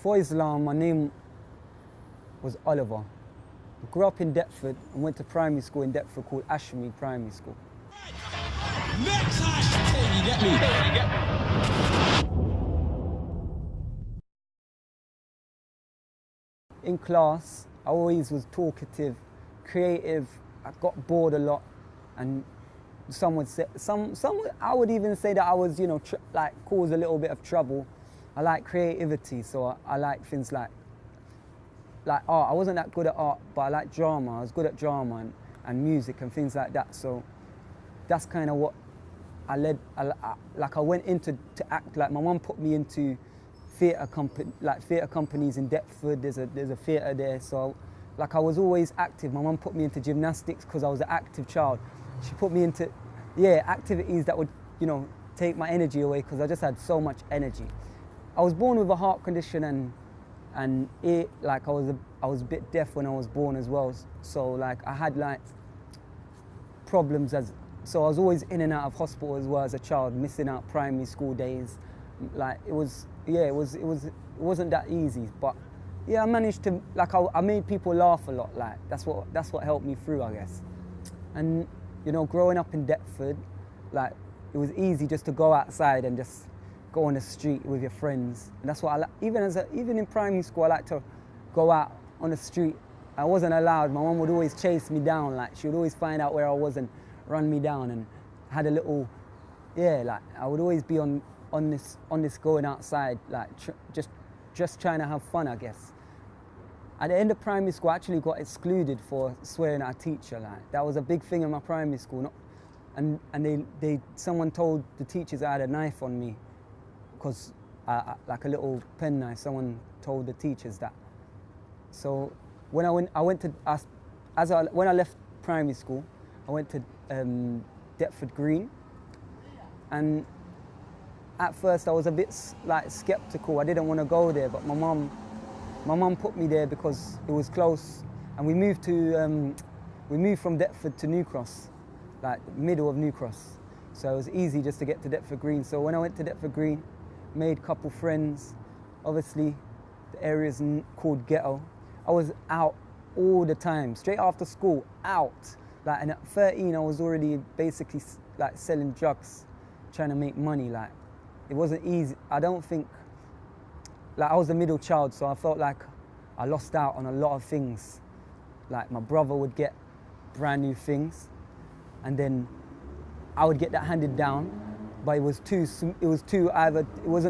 Before Islam, my name was Oliver. I grew up in Deptford and went to primary school in Deptford called Ashmead Primary School. Next time! You get me? You get me? In class, I always was talkative, creative. I got bored a lot, and some would say, I would even say that I was, you know, like cause a little bit of trouble. I like creativity, so I like things like art. I wasn't that good at art, but I like drama. I was good at drama and music and things like that. So that's kind of what I went into to act. Like my mum put me into theatre companies in Deptford. There's a theatre there. So like I was always active. My mum put me into gymnastics because I was an active child. She put me into activities that would, you know, take my energy away because I just had so much energy. I was born with a heart condition and I was a bit deaf when I was born as well. So like I had like problems so I was always in and out of hospital as well as a child, missing out primary school days. Like it wasn't that easy, but yeah, I managed to, like I made people laugh a lot. Like that's what helped me through, I guess. And you know, growing up in Deptford, like it was easy just to go outside and just go on the street with your friends. And that's what I like. Even in primary school, I like to go out on the street. I wasn't allowed. My mum would always chase me down. Like she would always find out where I was and run me down. And had a little, like I would always be on this going outside, like just trying to have fun, I guess. At the end of primary school, I actually got excluded for swearing at a teacher. Like that was a big thing in my primary school. And someone told the teachers I had a knife on me, because like a little pen knife. Someone told the teachers that. So when I left primary school, I went to Deptford Green, and at first I was a bit like skeptical. I didn't want to go there, but my mum put me there because it was close, and we moved from Deptford to New Cross, like middle of New Cross. So it was easy just to get to Deptford Green. So when I went to Deptford Green, made a couple friends. Obviously, the area's called ghetto. I was out all the time, straight after school, out. Like, and at 13, I was already basically like selling drugs, trying to make money. Like, it wasn't easy. I don't think, like I was a middle child, so I felt like I lost out on a lot of things. Like my brother would get brand new things, and then I would get that handed down. But it wasn't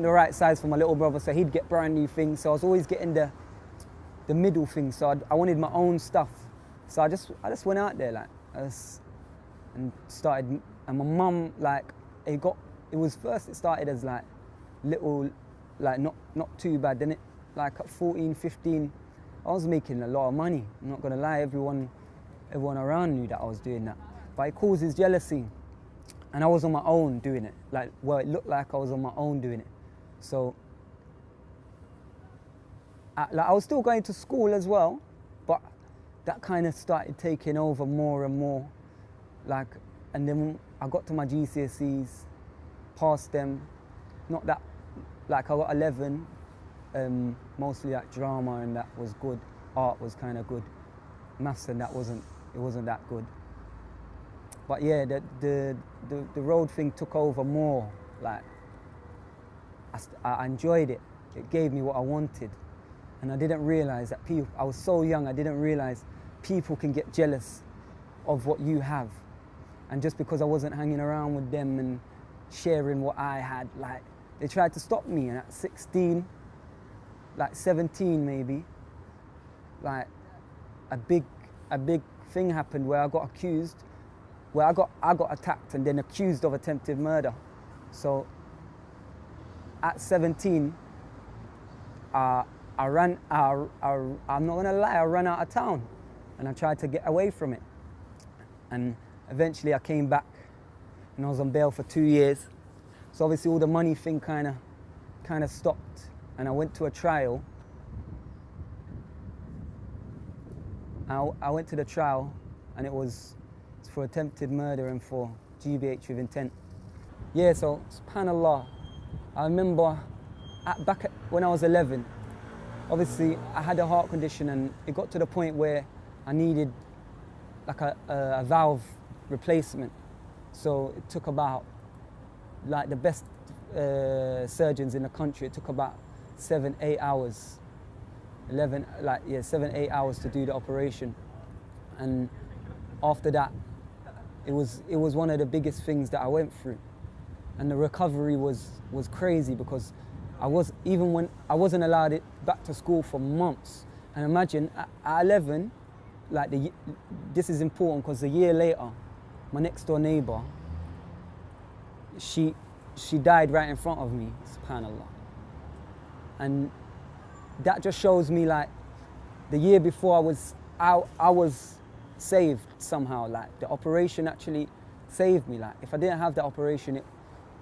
the right size for my little brother, so he'd get brand new things. So I was always getting the middle thing. So I wanted my own stuff. So I just went out there and started. And my mum, like, it started as like little, like not too bad. Then like at 14, 15, I was making a lot of money. I'm not gonna lie, everyone around knew that I was doing that. But it causes jealousy. And I was on my own doing it. It looked like I was on my own doing it. So, I was still going to school as well, but that kind of started taking over more and more. Like, and then I got to my GCSEs, passed them. Not that, like I got 11, mostly like drama, and that was good. Art was kind of good. Maths and it wasn't that good. But yeah, the road thing took over more. Like, I enjoyed it. It gave me what I wanted. And I didn't realize that I was so young, I didn't realize people can get jealous of what you have. And just because I wasn't hanging around with them and sharing what I had, like, they tried to stop me. And at 16, like 17 maybe, like a big thing happened where I got accused. Well, I got attacked and then accused of attempted murder. So at 17, I'm not gonna lie, I ran out of town and I tried to get away from it. And eventually I came back and I was on bail for 2 years. So obviously all the money thing kind of stopped, and I went to a trial. I went to the trial, and it was for attempted murder and for GBH with intent. Yeah, so subhanallah, I remember when I was 11, obviously I had a heart condition, and it got to the point where I needed like a valve replacement. So it took about, like the best surgeons in the country, it took about 7-8 hours, 7-8 hours to do the operation. And after that, it was one of the biggest things that I went through. And the recovery was crazy, because I wasn't allowed it back to school for months. And imagine at 11, like this is important, because a year later, my next door neighbor, she died right in front of me, subhanAllah. And that just shows me, like, the year before I was saved somehow. Like, the operation actually saved me. Like, if I didn't have the operation,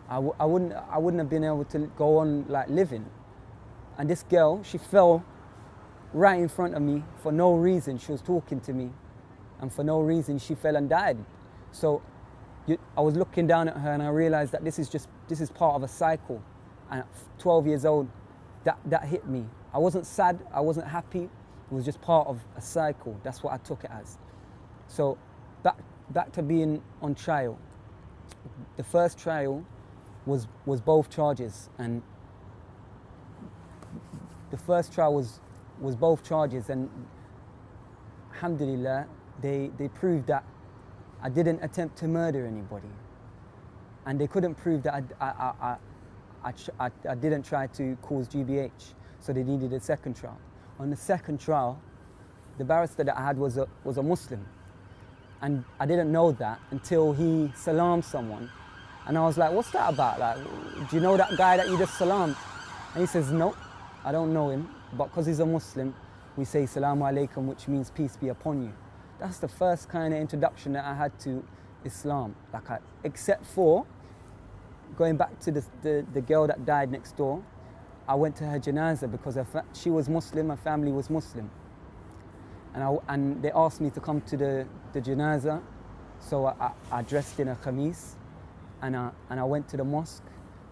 I wouldn't have been able to go on, like, living. And this girl, she fell right in front of me for no reason. She was talking to me, and for no reason she fell and died. So I was looking down at her, and I realized that this is part of a cycle. And at 12 years old, that hit me. I wasn't sad, I wasn't happy. It was just part of a cycle. That's what I took it as. So back to being on trial. The first trial was both charges, and the first trial was both charges, and alhamdulillah, they proved that I didn't attempt to murder anybody, and they couldn't prove that I didn't try to cause GBH, so they needed a second trial. On the second trial, the barrister that I had was a Muslim, and I didn't know that until he salamed someone, and I was like, what's that about? Like, do you know that guy that you just salamed? And he says, no, I don't know him, but because he's a Muslim, we say Salamu Alaikum, which means peace be upon you. That's the first kind of introduction that I had to Islam. Except for going back to the girl that died next door, I went to her janazah because she was Muslim, her family was Muslim. And they asked me to come to the janazah, so I dressed in a khamis, and I went to the mosque,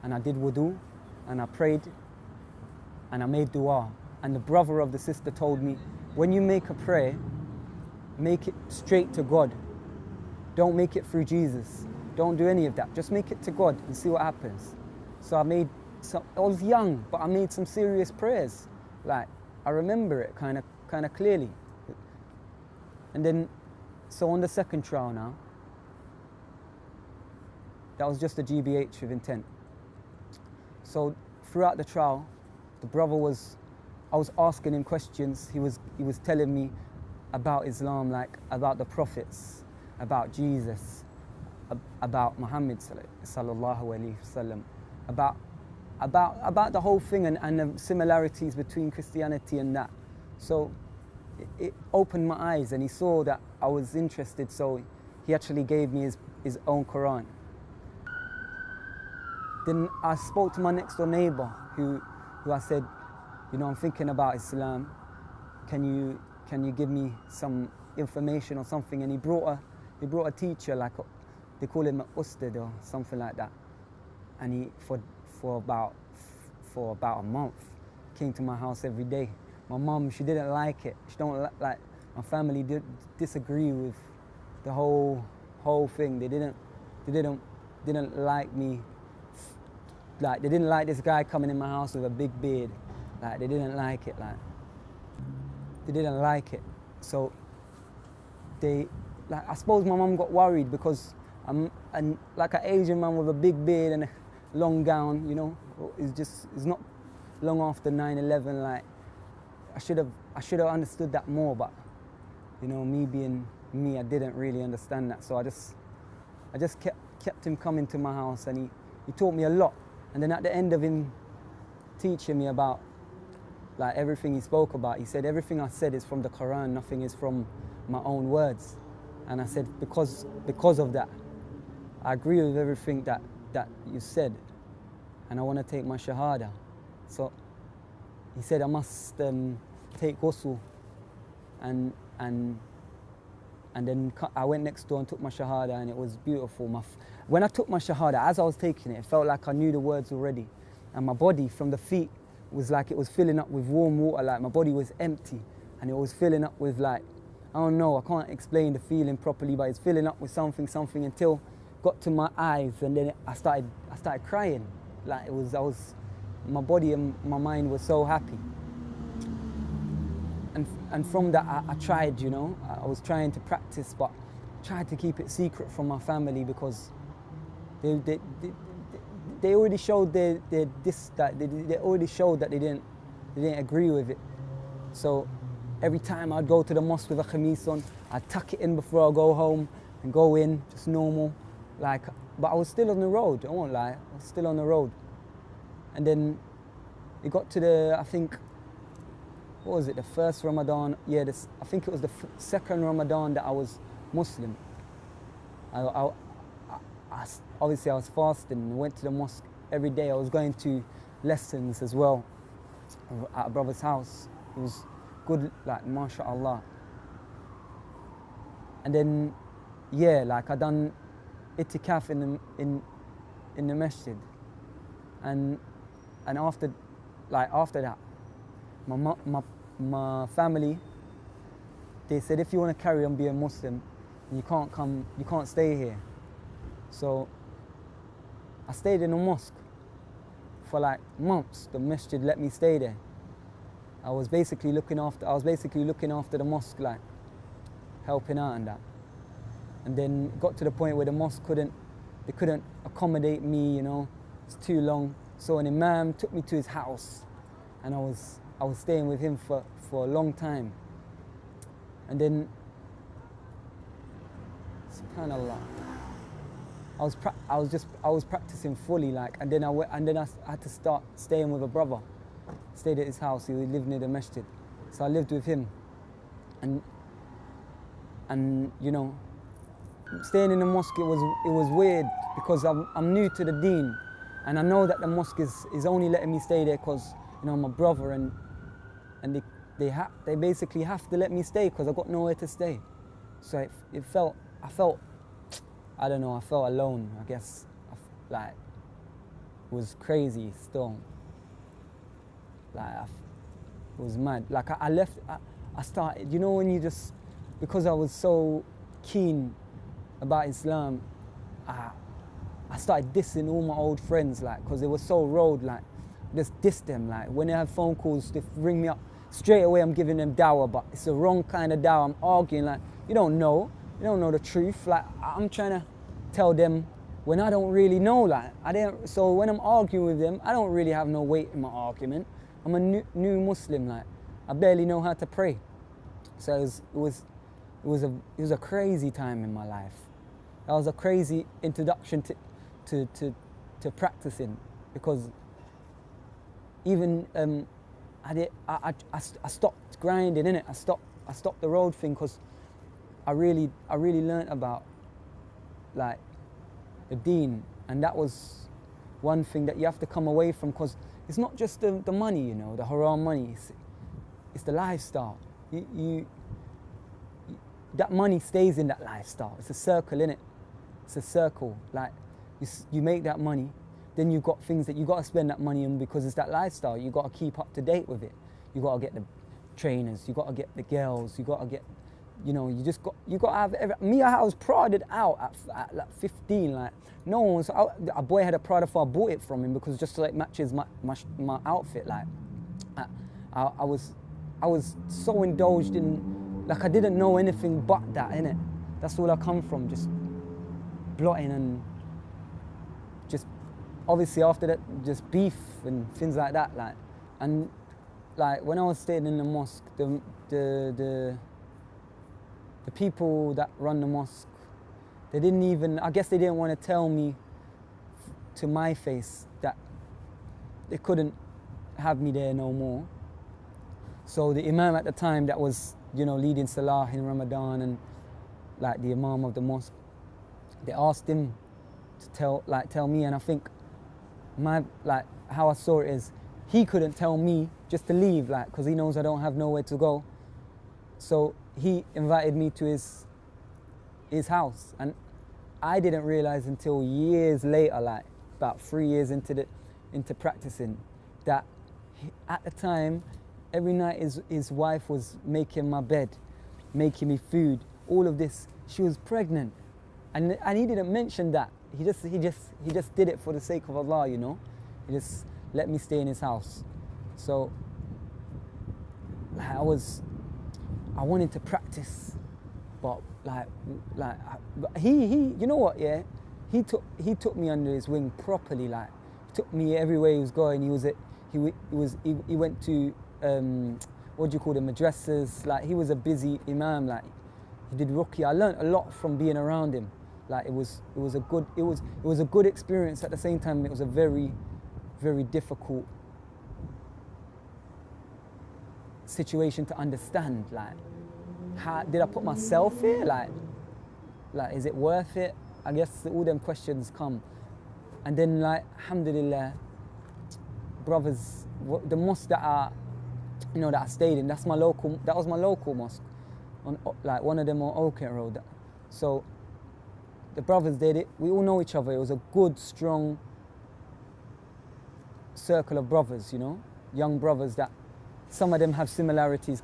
and I did wudu, and I prayed, and I made dua. And the brother of the sister told me, when you make a prayer, make it straight to God. Don't make it through Jesus. Don't do any of that. Just make it to God and see what happens. So I was young, but I made some serious prayers. Like, I remember it kind of clearly. And then, so on the second trial now, that was just a GBH of intent. So throughout the trial, the brother I was asking him questions. He was telling me about Islam, like about the prophets, about Jesus, about Muhammad sallallahu alaihi wasallam, about the whole thing, and the similarities between Christianity and that. So it opened my eyes, and he saw that I was interested, so he actually gave me his own Quran. Then I spoke to my next door neighbor, who I said, you know, I'm thinking about Islam. Can you give me some information or something? And he brought a teacher, like they call him an ustad or something like that. And he for about a month came to my house every day. My mum, she didn't like it. She don't like my family did disagree with the whole thing. They didn't like me. Like, they didn't like this guy coming in my house with a big beard. Like, they didn't like it. Like, they didn't like it. So I suppose my mum got worried because I'm like an Asian man with a big beard and a long gown, you know. It's not long after 9/11. Like, I should have understood that more, but you know, me being me, I didn't really understand that. So I just kept him coming to my house, and he taught me a lot. And then at the end of him teaching me about like everything he spoke about, he said, everything I said is from the Quran, nothing is from my own words. And I said, because of that, I agree with everything that you said, and I want to take my shahada. So he said I must take ghusl, and then I went next door and took my shahada, and it was beautiful. When I took my shahada, as I was taking it, it felt like I knew the words already, and my body from the feet was like it was filling up with warm water, like my body was empty and it was filling up with like, I don't know, I can't explain the feeling properly, but it's filling up with something until it got to my eyes, and then I started crying. Like my body and my mind was so happy. And from that I tried, you know, I was trying to practice, but tried to keep it secret from my family because they already showed they already showed that they didn't agree with it. So every time I'd go to the mosque with a khamis on, I'd tuck it in before I go home and go in, just normal. Like, but I was still on the road, I won't lie, I was still on the road. And then it got to the, I think, what was it, the first Ramadan? Yeah, I think it was the second Ramadan that I was Muslim. Obviously I was fasting and went to the mosque every day. I was going to lessons as well at a brother's house. It was good, like, mashallah. And then, yeah, like I done itikaf in the masjid. And after that, my family, they said, if you want to carry on being Muslim, you can't stay here. So I stayed in the mosque for like months. The masjid let me stay there. I was basically looking after the mosque, like helping out and that. And then it got to the point where the mosque couldn't accommodate me, you know, it's too long. So an imam took me to his house, and I was staying with him for a long time. And then, subhanallah, I was practicing fully, like, and then I had to start staying with a brother. Stayed at his house. He lived near the masjid, so I lived with him. And you know, staying in the mosque, it was weird because I'm new to the deen, and I know that the mosque is only letting me stay there because, you know, I'm a brother, and they basically have to let me stay because I got nowhere to stay. So I felt I don't know, I felt alone, I guess. Like, it was crazy still. Like, it was mad. Like, I left, I started, you know, when you just, because I was so keen about Islam, I started dissing all my old friends, like, because they were so road, like, just diss them. Like, when they have phone calls, they ring me up, straight away I'm giving them dawah, but it's the wrong kind of dawah. I'm arguing, like, you don't know the truth. Like, I'm trying to tell them when I don't really know, like, so when I'm arguing with them, I don't really have no weight in my argument. I'm a new Muslim, like, I barely know how to pray. So it was a crazy time in my life. That was a crazy introduction to practicing, because even I stopped grinding, innit? I stopped the road thing because I really learnt about, like, the deen, and that was one thing that you have to come away from, because it's not just the money, you know, the haram money. It's the lifestyle. That money stays in that lifestyle. It's a circle, innit? It's a circle. Like, you make that money, then you've got things that you got to spend that money on because it's that lifestyle. You got to keep up to date with it. You got to get the trainers. You got to get the girls. You got to get, you know, you got to have me. I was prodded out at like 15. Like, no one was. A boy had a Prada, I bought it from him because just so it matches my outfit. Like, I was so indulged in, like, I didn't know anything but that, innit? That's all I come from, just blotting and just, obviously after that, just beef and things like that, like. And like, when I was staying in the mosque, the people that run the mosque, they didn't even, I guess they didn't want to tell me to my face that they couldn't have me there no more. So the imam at the time that was, you know, leading Salah in Ramadan, and like the imam of the mosque, they asked him to tell me, and I think how I saw it is, he couldn't tell me just to leave, like, because he knows I don't have nowhere to go. So he invited me to his house, and I didn't realize until years later, like about 3 years into practicing, that At the time, every night his wife was making my bed, making me food, all of this. She was pregnant, and he didn't mention that. He just did it for the sake of Allah, you know. He just let me stay in his house. So like, I wanted to practice, but he you know what, yeah, he took me under his wing properly. Like, took me everywhere he was going. He went to what do you call them, madrasas. Like, he was a busy imam. Like, he did ruqya. I learned a lot from being around him. Like, it was a good experience. At the same time, it was a very, very difficult situation to understand. Like, how did I put myself here? Like is it worth it? I guess all them questions come. And then, like, alhamdulillah, brothers, the mosque that I stayed in, that was my local mosque, on like one of them on Oakent Road. So the brothers did it. We all know each other. It was a good, strong circle of brothers, you know, young brothers that some of them have similarities,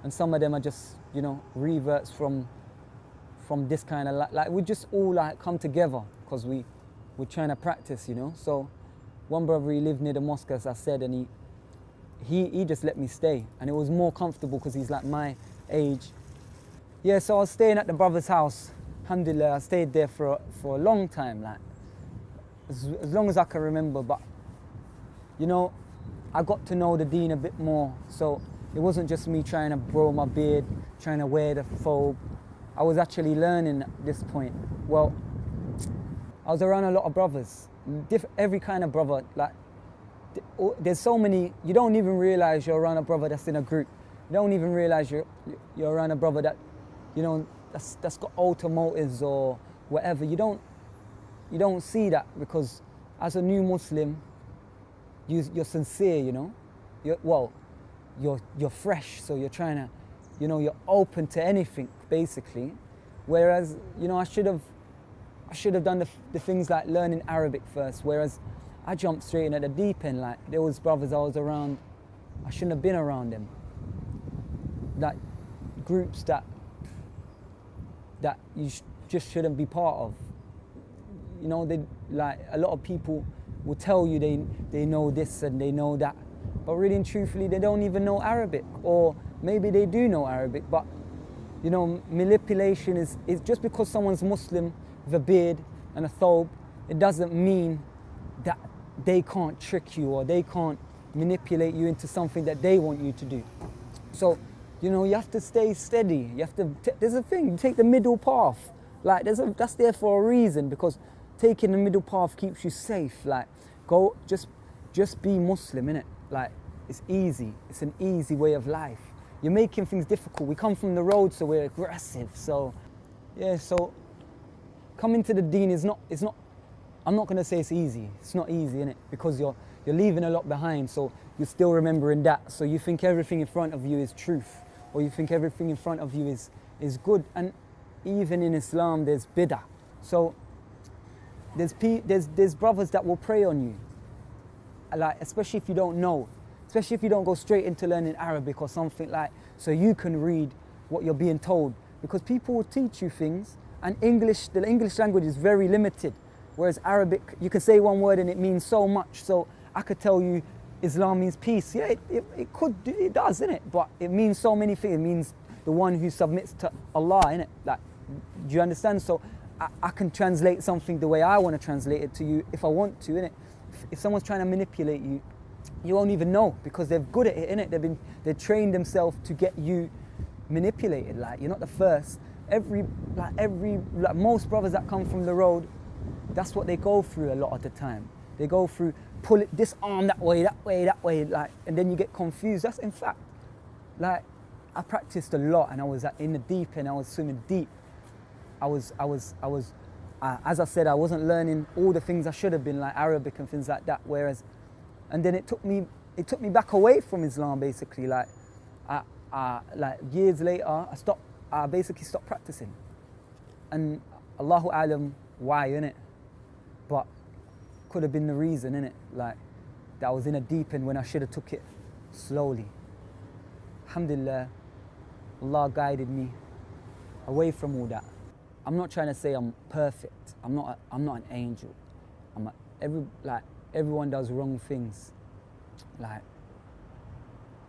and some of them are just, you know, reverts from this kind of like we just all like come together because we're trying to practice, you know. So one brother, he lived near the mosque, as I said, and he just let me stay, and it was more comfortable because he's like my age. Yeah, so I was staying at the brother's house. Alhamdulillah, I stayed there for a long time, like as long as I can remember. But you know, I got to know the deen a bit more. So it wasn't just me trying to grow my beard, trying to wear the thobe. I was actually learning at this point. Well, I was around a lot of brothers, every kind of brother. Like, there's so many, you don't even realize you're around a brother that's in a group. You don't even realize you're around a brother that, you know, that's got automotives or whatever. You don't see that, because as a new Muslim, you're sincere, you know. You're fresh, so you're trying to, you know, you're open to anything basically. Whereas, you know, I should have done the things like learning Arabic first. Whereas I jumped straight in at the deep end. Like, there was brothers I was around, I shouldn't have been around them. Like, groups that you just shouldn't be part of. You know, like, a lot of people will tell you they know this and they know that, but really and truthfully they don't even know Arabic, or maybe they do know Arabic, but you know, manipulation is just because someone's Muslim with a beard and a thobe, it doesn't mean that they can't trick you or they can't manipulate you into something that they want you to do. So, you know, you have to stay steady. You have to, there's a thing, you take the middle path. Like, that's there for a reason, because taking the middle path keeps you safe. Like, just be Muslim, innit? Like, it's easy. It's an easy way of life. You're making things difficult. We come from the road, so we're aggressive. So, yeah, so coming to the deen is not, I'm not gonna say it's easy. It's not easy, innit? Because you're leaving a lot behind, so you're still remembering that. So you think everything in front of you is truth, or you think everything in front of you is good. And even in Islam, there's bid'ah. So there's brothers that will prey on you, like, especially if you don't know, especially if you don't go straight into learning Arabic or something, like, so you can read what you're being told, because people will teach you things, and the English language is very limited, whereas Arabic, you can say one word and it means so much. So I could tell you Islam means peace. Yeah, it does, innit? But it means so many things. It means the one who submits to Allah, innit? Like, do you understand? So I can translate something the way I want to translate it to you if I want to, innit? If someone's trying to manipulate you, you won't even know, because they're good at it, innit? They've trained themselves to get you manipulated. Like, you're not the first. Most brothers that come from the road, that's what they go through a lot of the time. They go through, pull it, this arm that way, like, and then you get confused. That's, in fact, like, I practiced a lot, and I was in the deep end. I was swimming deep. I was, as I said, I wasn't learning all the things I should have been, like Arabic and things like that. Whereas, and then it took me back away from Islam, basically. Like, like years later, I basically stopped practicing, and Allahu Alam why, innit? But could have been the reason, innit? Like, that I was in a deep end when I should have took it slowly. Alhamdulillah, Allah guided me away from all that. I'm not trying to say I'm perfect. I'm not an angel. Everyone does wrong things.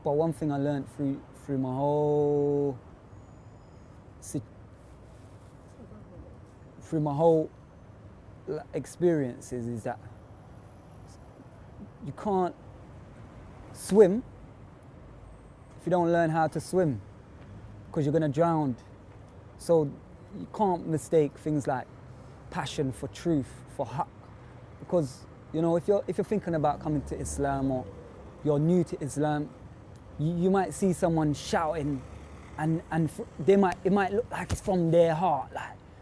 But one thing I learned through my whole experiences is that you can't swim if you don't learn how to swim, because you're going to drown. So you can't mistake things like passion for truth, for haqq, because if you're thinking about coming to Islam or you're new to Islam, you might see someone shouting, and it might look like it's from their heart,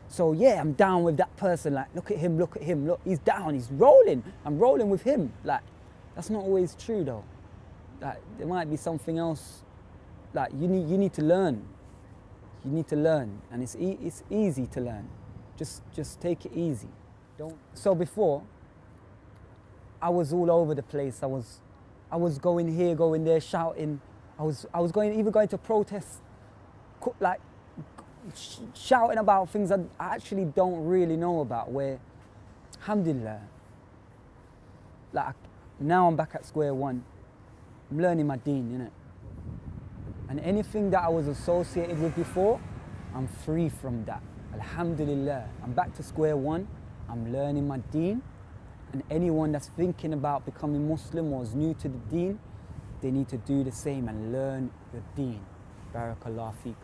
so yeah, I'm down with that person. Look at him, look, he's down, he's rolling. I'm rolling with him. That's not always true though. There might be something else. You need to learn. You need to learn, and it's easy to learn. Just take it easy. So before, I was all over the place. I was going here, going there, shouting. I was going to protest, shouting about things I actually don't really know about. Where, alhamdulillah, now I'm back at square one. I'm learning my deen, innit? And anything that I was associated with before, I'm free from that. Alhamdulillah, I'm back to square one. I'm learning my deen. And anyone that's thinking about becoming Muslim or is new to the deen, they need to do the same and learn the deen. Barakallah feek.